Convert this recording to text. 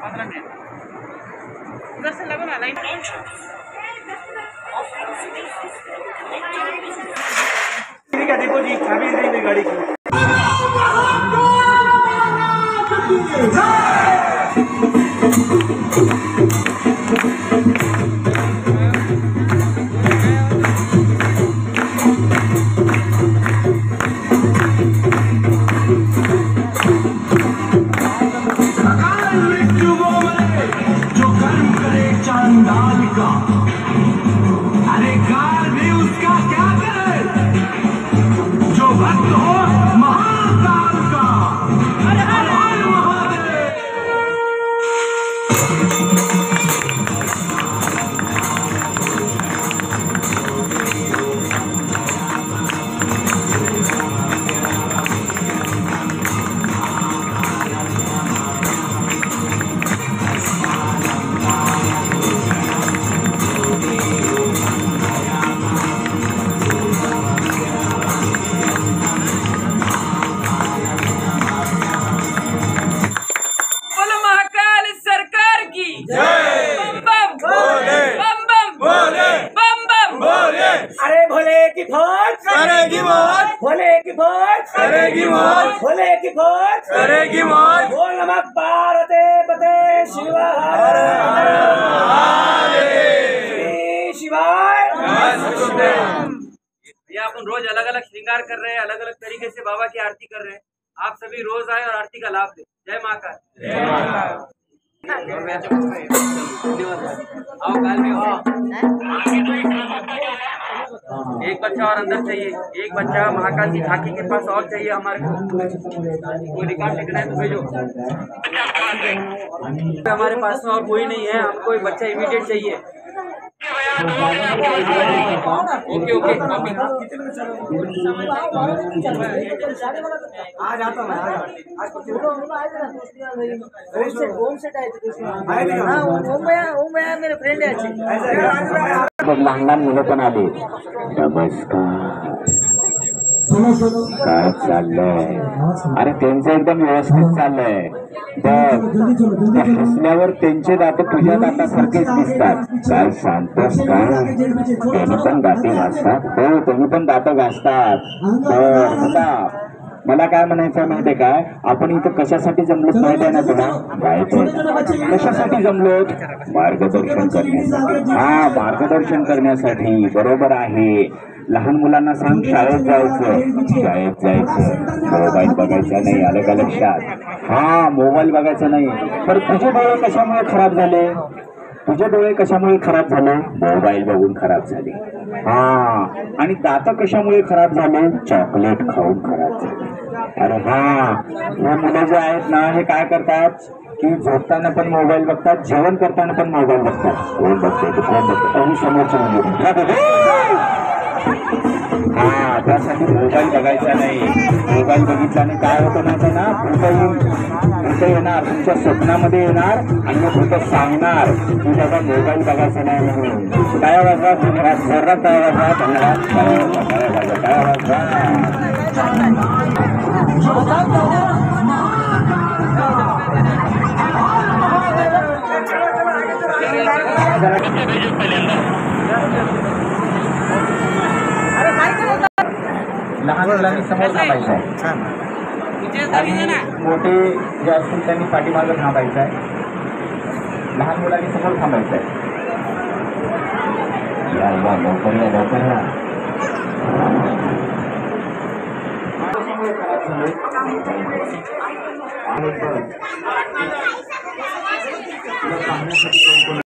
15 minute उधर से लगो ना लाइन। क्या देखो जी, चाबी नहीं मेरी गाड़ी की। जो कर्म करे चांदाल का, अरे कार भी उसका क्या करे, जो भक्त हो महाकाल का। हर हर महादेव। अरे भोले की फौज करेगी मौज, भोले की फौज करेगी मौज, भोले की फौज करेगी मौज। बोल नमः पार्वते पते शिवाय श्री शिवाय। भैया अपन रोज अलग अलग श्रृंगार कर रहे हैं, अलग अलग तरीके से बाबा की आरती कर रहे हैं। आप सभी रोज आए और आरती का लाभ लें। जय महाकाल। आओ काल में आओ। एक बच्चा और अंदर चाहिए, एक बच्चा महाकाल की झांकी के पास और चाहिए हमारे को। कोई रिकॉर्ड लिखना है तो भेजो। हमारे पास में और कोई नहीं है, हमको एक बच्चा इमीडिएट चाहिए। ओके ओके आज आता मैं ओम भैया मेरे फ्रेंड है। लहान लहान मुलं पण आले। नमस्कार, काय चाललंय? अरे त्यांचं एकदम व्यवस्थित चाललंय बघ, हसल्यावर त्यांचे दात तुझ्या दातासारखेच दिसतात। काय सांगतोस का? त्यांनी पण दाते घासतात? हो, त्यांनी पण दात घासतात। बघा, मला काय म्हणायचं माहितीये काय, आपण इथं कशासाठी जमलोत माहिती आहे ना तुला? कशासाठी जमलोत? मार्गदर्शन करण्यासाठी। हा, मार्गदर्शन करण्यासाठी, बरोबर आहे। लहान मुलांना सांग शाळेत जायचं, शाळेत जायचं, मोबाईल बघायचा नाही, आलं का लक्षात? हा, मोबाईल बघायचा नाही। तर तुझे डोळे कशामुळे खराब झाले? तुझे डोळे कशामुळे खराब झाले? मोबाईल बघून खराब झाले। हा, आणि दात कशामुळे खराब झाले? चॉकलेट खाऊन खराब झाले। अरे हा, हे मुलं जे आहेत ना, हे काय करतात की झोपताना पण मोबाईल बघतात, जेवण करताना पण मोबाईल बघतात। कोण बघते? कोण बघते? आणि समोरचे हा, त्यासाठी मोबाईल बघायचा नाही। मोबाईल बघितल्याने काय होतं माहिती ना, भूत येणार, तुमच्या स्वप्नामध्ये येणार आणि मग भूत सांगणार की बाबा मोबाईल बघायचा नाही म्हणून। काय वाजवा? जोरात काय वाजवा? धन्यवाद। काय वाजवा? लहान मुलांनी समोर थांबायचं आहे आणि मोठे जे असतील त्यांनी पाठीमागं थांबायचं आहे। लहान मुलांनी समोर थांबायचं आहे। या लवकर या, लवकर या।